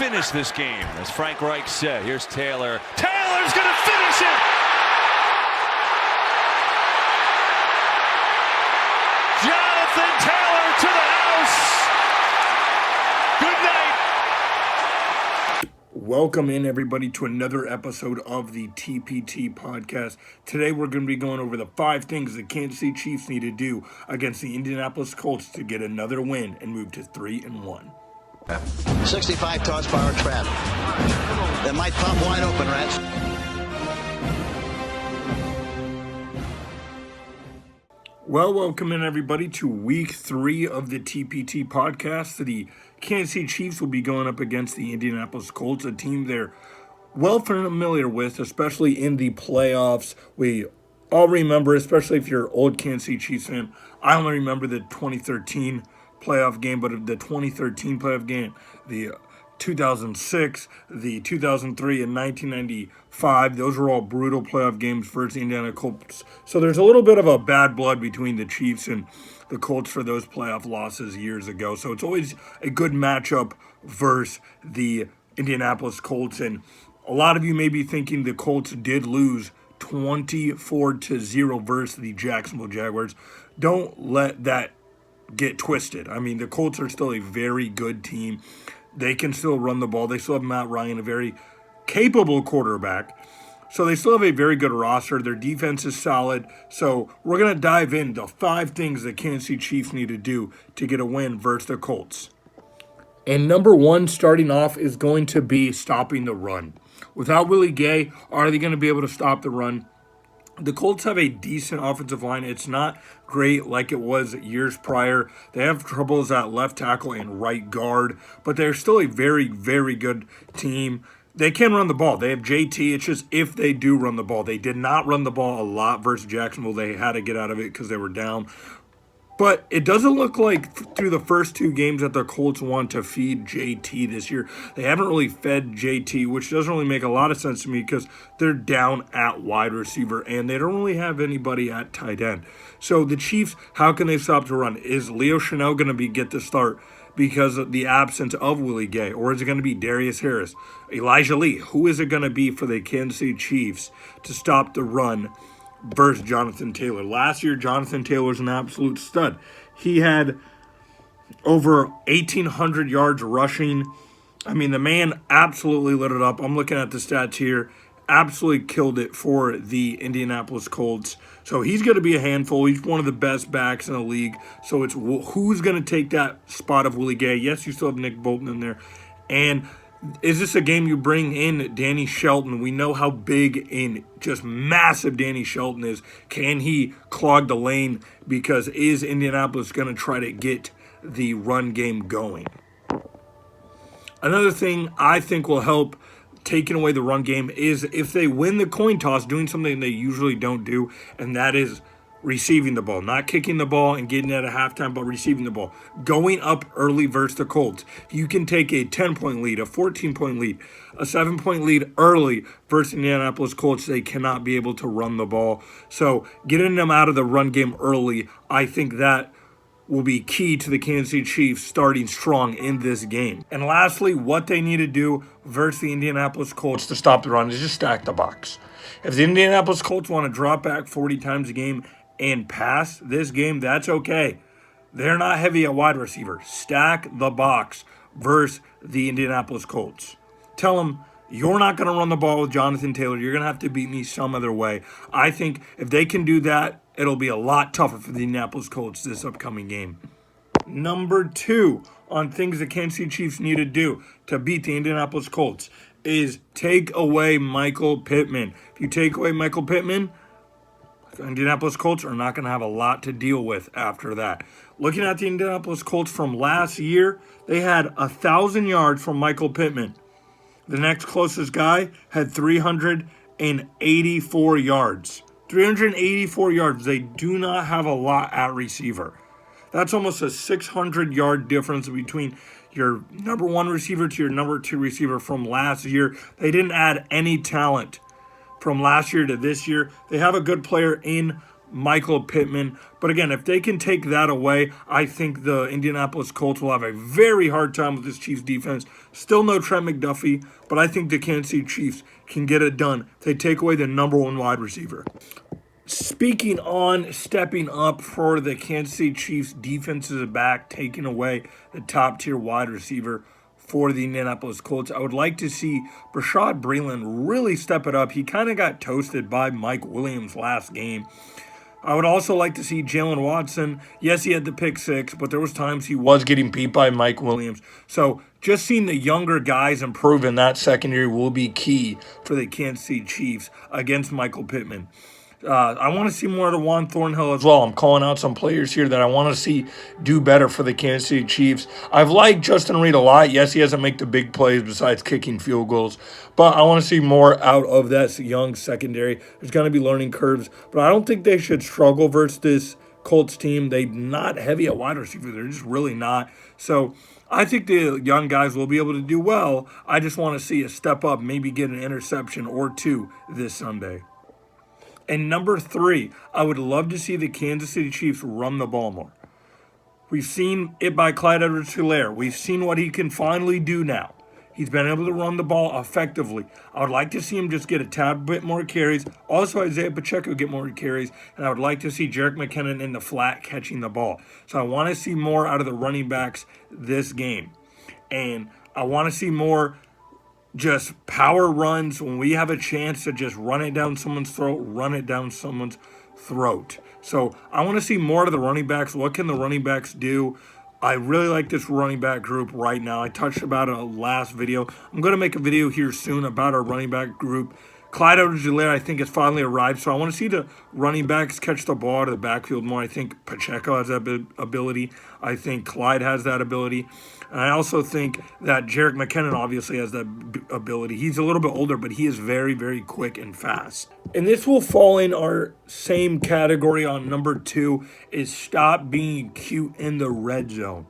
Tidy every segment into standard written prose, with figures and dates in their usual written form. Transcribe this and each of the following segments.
finish this game, as Frank Reich said. Here's Taylor. Taylor's going to finish it! Jonathan Taylor to the house! Good night! Welcome in, everybody, to another episode of the TPT podcast. Today, we're going to be going over the 5 things the Kansas City Chiefs need to do against the Indianapolis Colts to get another win and move to 3-1. 65 horsepower trap. That might pop wide open, Rats. Well, welcome in, everybody, to week 3 of the TPT podcast. The Kansas City Chiefs will be going up against the Indianapolis Colts, a team they're well familiar with, especially in the playoffs. We all remember, especially if you're an old Kansas City Chiefs fan, I only remember the 2013 playoff game, but the 2013 playoff game, the 2006, the 2003, and 1995, those were all brutal playoff games versus the Indiana Colts. So there's a little bit of a bad blood between the Chiefs and the Colts for those playoff losses years ago. So it's always a good matchup versus the Indianapolis Colts. And a lot of you may be thinking the Colts did lose 24-0 versus the Jacksonville Jaguars. Don't let that get twisted. I mean, the Colts are still a very good team. They can still run the ball. They still have Matt Ryan, a very capable quarterback. So they still have a very good roster. Their defense is solid. So we're going to dive into 5 things the Kansas City Chiefs need to do to get a win versus the Colts. And number 1, starting off, is going to be stopping the run. Without Willie Gay, are they going to be able to stop the run? The Colts have a decent offensive line. It's not great like it was years prior. They have troubles at left tackle and right guard, but they're still a very, very good team. They can run the ball. They have JT. It's just if they do run the ball. They did not run the ball a lot versus Jacksonville. They had to get out of it because they were down. But it doesn't look like through the first 2 games that the Colts want to feed JT this year. They haven't really fed JT, which doesn't really make a lot of sense to me because they're down at wide receiver and they don't really have anybody at tight end. So the Chiefs, how can they stop the run? Is Leo Chenal going to get the start because of the absence of Willie Gay? Or is it going to be Darius Harris, Elijah Lee? Who is it going to be for the Kansas City Chiefs to stop the run versus Jonathan Taylor? Last year, Jonathan Taylor was an absolute stud. He had over 1,800 yards rushing. I mean, the man absolutely lit it up. I'm looking at the stats here. Absolutely killed it for the Indianapolis Colts. So he's going to be a handful. He's one of the best backs in the league. So it's who's going to take that spot of Willie Gay? Yes, you still have Nick Bolton in there. And is this a game you bring in Danny Shelton? We know how big and just massive Danny Shelton is. Can he clog the lane? Because is Indianapolis going to try to get the run game going? Another thing I think will help taking away the run game is if they win the coin toss, doing something they usually don't do, and that is receiving the ball. Not kicking the ball and getting it at halftime, but receiving the ball. Going up early versus the Colts. You can take a 10-point lead, a 14-point lead, a 7-point lead early versus the Indianapolis Colts. They cannot be able to run the ball. So getting them out of the run game early, I think that will be key to the Kansas City Chiefs starting strong in this game. And lastly, what they need to do versus the Indianapolis Colts to stop the run is just stack the box. If the Indianapolis Colts want to drop back 40 times a game and pass this game, that's okay. They're not heavy at wide receiver. Stack the box versus the Indianapolis Colts. Tell them, you're not going to run the ball with Jonathan Taylor. You're going to have to beat me some other way. I think if they can do that, it'll be a lot tougher for the Indianapolis Colts this upcoming game. Number 2 on things the Kansas City Chiefs need to do to beat the Indianapolis Colts is take away Michael Pittman. If you take away Michael Pittman, the Indianapolis Colts are not going to have a lot to deal with after that. Looking at the Indianapolis Colts from last year, they had 1,000 yards from Michael Pittman. The next closest guy had 384 yards. 384 yards. They do not have a lot at receiver. That's almost a 600-yard difference between your number 1 receiver to your number 2 receiver from last year. They didn't add any talent from last year to this year. They have a good player in Michael Pittman. But again, if they can take that away, I think the Indianapolis Colts will have a very hard time with this Chiefs defense. Still no Trent McDuffie, but I think the Kansas City Chiefs can get it done if they take away the number one wide receiver. Speaking on stepping up for the Kansas City Chiefs, defenses back, taking away the top tier wide receiver for the Indianapolis Colts. I would like to see Bashaud Breeland really step it up. He kind of got toasted by Mike Williams last game. I would also like to see Jalen Watson. Yes, he had the pick six, but there was times he was getting beat by Mike Williams. So just seeing the younger guys improve in that secondary will be key for the Kansas City Chiefs against Michael Pittman. I want to see more of the Juan Thornhill as well. I'm calling out some players here that I want to see do better for the Kansas City Chiefs. I've liked Justin Reed a lot. Yes, he hasn't made the big plays besides kicking field goals, but I want to see more out of that young secondary. There's going to be learning curves, but I don't think they should struggle versus this Colts team. They're not heavy at wide receiver. They're just really not. So I think the young guys will be able to do well. I just want to see a step up, maybe get an interception or two this Sunday. And number 3, I would love to see the Kansas City Chiefs run the ball more. We've seen it by Clyde Edwards-Helaire. We've seen what he can finally do now. He's been able to run the ball effectively. I would like to see him just get a tad bit more carries. Also, Isaiah Pacheco get more carries. And I would like to see Jerick McKinnon in the flat catching the ball. So I want to see more out of the running backs this game. And I want to see more just power runs when we have a chance to just run it down someone's throat. So I want to see more of the running backs. What can the running backs do? I really like this running back group right now. I touched about it in the last video. I'm going to make a video here soon about our running back group. Clyde Edwards-Helaire, I think, has finally arrived. So I want to see the running backs catch the ball out of the backfield more. I think Pacheco has that ability. I think Clyde has that ability. And I also think that Jerick McKinnon obviously has that ability. He's a little bit older, but he is very, very quick and fast. And this will fall in our same category on number 2 is stop being cute in the red zone.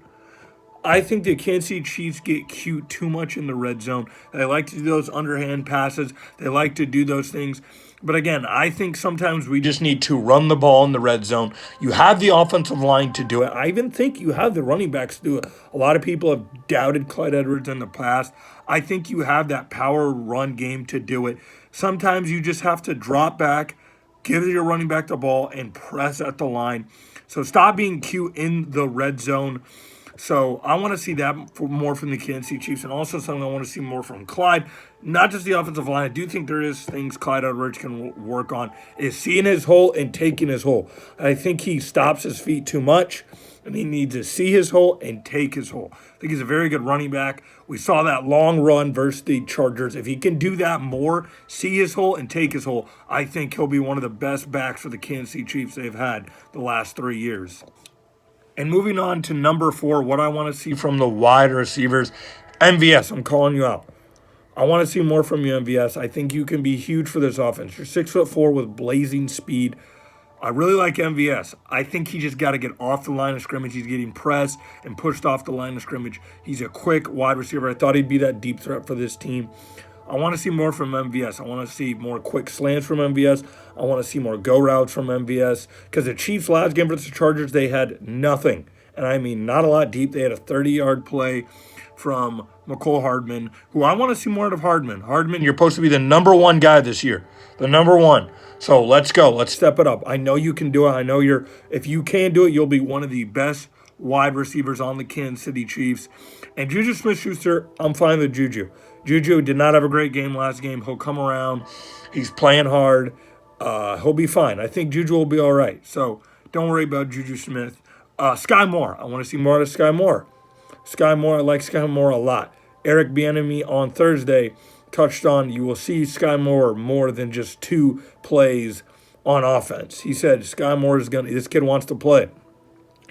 I think the Kansas City Chiefs get cute too much in the red zone. They like to do those underhand passes. They like to do those things. But again, I think sometimes we just need to run the ball in the red zone. You have the offensive line to do it. I even think you have the running backs to do it. A lot of people have doubted Clyde Edwards in the past. I think you have that power run game to do it. Sometimes you just have to drop back, give your running back the ball, and press at the line. So stop being cute in the red zone. So I want to see that more from the Kansas City Chiefs, and also something I want to see more from Clyde. Not just the offensive line. I do think there is things Clyde Edwards can work on, is seeing his hole and taking his hole. I think he stops his feet too much, and he needs to see his hole and take his hole. I think he's a very good running back. We saw that long run versus the Chargers. If he can do that more, see his hole and take his hole, I think he'll be one of the best backs for the Kansas City Chiefs they've had the last 3 years. And moving on to number 4, what I want to see from the wide receivers, MVS, I'm calling you out. I want to see more from you, MVS. I think you can be huge for this offense. You're 6'4" with blazing speed. I really like MVS. I think he just got to get off the line of scrimmage. He's getting pressed and pushed off the line of scrimmage. He's a quick wide receiver. I thought he'd be that deep threat for this team. I want to see more from MVS. I want to see more quick slants from MVS. I want to see more go routes from MVS. Because the Chiefs last game versus the Chargers, they had nothing. And I mean, not a lot deep. They had a 30-yard play from McCole Hardman, who I want to see more out of Hardman. Hardman, you're supposed to be the number 1 guy this year. The number 1. So let's go. Let's step it up. I know you can do it. I know if you can do it, you'll be one of the best wide receivers on the Kansas City Chiefs. And Juju Smith-Schuster, I'm fine with Juju. Juju did not have a great game last game. He'll come around. He's playing hard. He'll be fine. I think Juju will be all right. So don't worry about Juju Smith. Sky Moore. I want to see more out of Sky Moore. Sky Moore, I like Sky Moore a lot. Eric Bieniemy on Thursday touched on you will see Sky Moore more than just 2 plays on offense. He said Sky Moore this kid wants to play.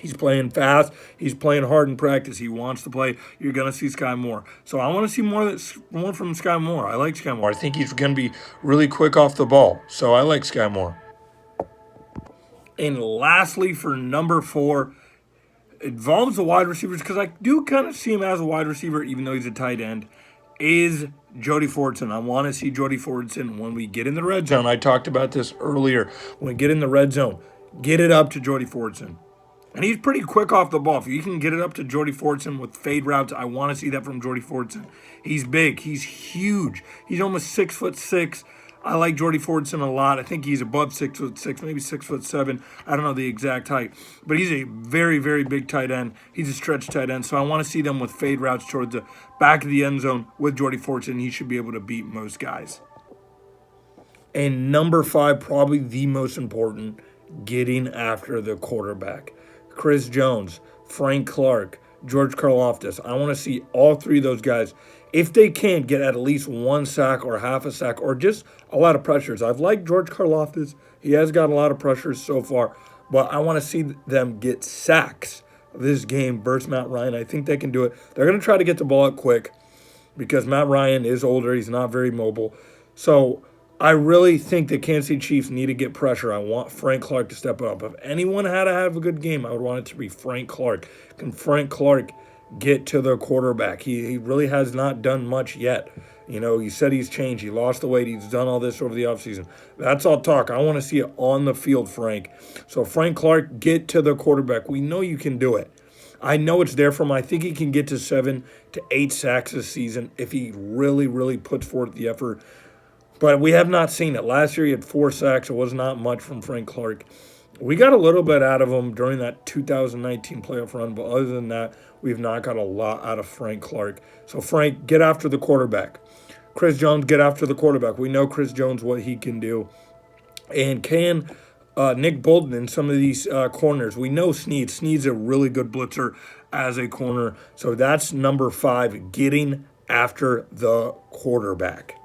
He's playing fast. He's playing hard in practice. He wants to play. You're going to see Sky Moore. So I want to see more from Sky Moore. I like Sky Moore. I think he's going to be really quick off the ball. So I like Sky Moore. And lastly, for number 4, it involves the wide receivers, because I do kind of see him as a wide receiver, even though he's a tight end, is Jody Fortson. I want to see Jody Fortson when we get in the red zone. I talked about this earlier. When we get in the red zone, get it up to Jordy Fortson. And he's pretty quick off the ball. If you can get it up to Jordy Fortson with fade routes, I want to see that from Jordy Fortson. He's big. He's huge. He's almost 6'6". I like Jordy Fortson a lot. I think he's above 6'6", maybe 6'7". I don't know the exact height. But he's a very, very big tight end. He's a stretch tight end. So I want to see them with fade routes towards the back of the end zone with Jordy Fortson. He should be able to beat most guys. And number 5, probably the most important, getting after the quarterback. Chris Jones, Frank Clark, George Karlaftis. I want to see all 3 of those guys, if they can, get at least 1 sack or half a sack or just a lot of pressures. I've liked George Karlaftis. He has got a lot of pressures so far, but I want to see them get sacks this game versus Matt Ryan. I think they can do it. They're going to try to get the ball out quick because Matt Ryan is older. He's not very mobile. So I really think the Kansas City Chiefs need to get pressure. I want Frank Clark to step up. If anyone had to have a good game, I would want it to be Frank Clark. Can Frank Clark get to the quarterback? He really has not done much yet. You know, he said he's changed. He lost the weight. He's done all this over the offseason. That's all talk. I want to see it on the field, Frank. So Frank Clark, get to the quarterback. We know you can do it. I know it's there for him. I think he can get to 7 to 8 sacks this season if he really, really puts forth the effort. But we have not seen it. Last year he had 4 sacks. It was not much from Frank Clark. We got a little bit out of him during that 2019 playoff run, but other than that, we've not got a lot out of Frank Clark. So Frank, get after the quarterback. Chris Jones, get after the quarterback. We know Chris Jones, what he can do. And can Nick Bolton in some of these corners. We know Snead. Snead's a really good blitzer as a corner. So that's number 5, getting after the quarterback.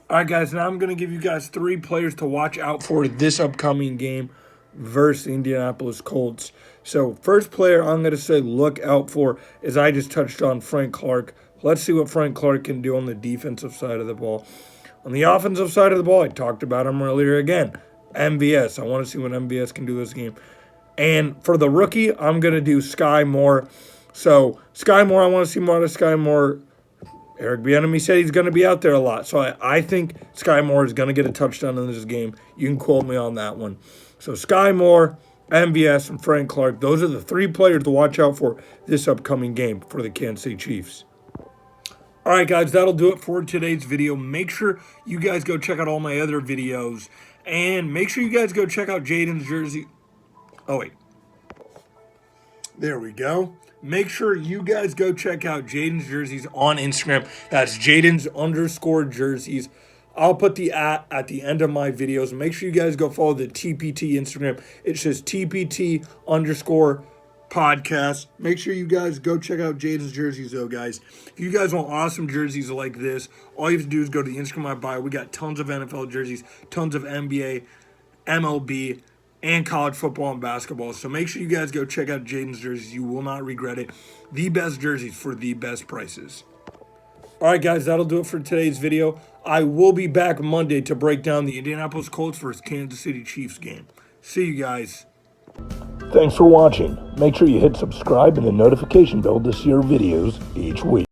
All right, guys, now I'm going to give you guys 3 players to watch out for this upcoming game versus the Indianapolis Colts. So first player I'm going to say look out for is, I just touched on, Frank Clark. Let's see what Frank Clark can do on the defensive side of the ball. On the offensive side of the ball, I talked about him earlier again. MVS. I want to see what MVS can do this game. And for the rookie, I'm going to do Sky Moore. So Sky Moore, I want to see more out of Sky Moore. Eric Bieniemy said he's going to be out there a lot. So I think Sky Moore is going to get a touchdown in this game. You can quote me on that one. So Sky Moore, MVS, and Frank Clark, those are the 3 players to watch out for this upcoming game for the Kansas City Chiefs. All right, guys, that'll do it for today's video. Make sure you guys go check out all my other videos. And make sure you guys go check out Jaden's jersey. Oh, wait. There we go. Make sure you guys go check out Jaden's jerseys on Instagram. That's Jaden's_jerseys. I'll put the at the end of my videos. Make sure you guys go follow the TPT Instagram. It says TPT_podcast. Make sure you guys go check out Jaden's jerseys, though, guys. If you guys want awesome jerseys like this, all you have to do is go to the Instagram my bio. We got tons of NFL jerseys, tons of NBA, MLB, and college football and basketball. So make sure you guys go check out Jaden's jerseys. You will not regret it. The best jerseys for the best prices. All right, guys, that'll do it for today's video. I will be back Monday to break down the Indianapolis Colts versus Kansas City Chiefs game. See you guys. Thanks for watching. Make sure you hit subscribe and the notification bell to see our videos each week.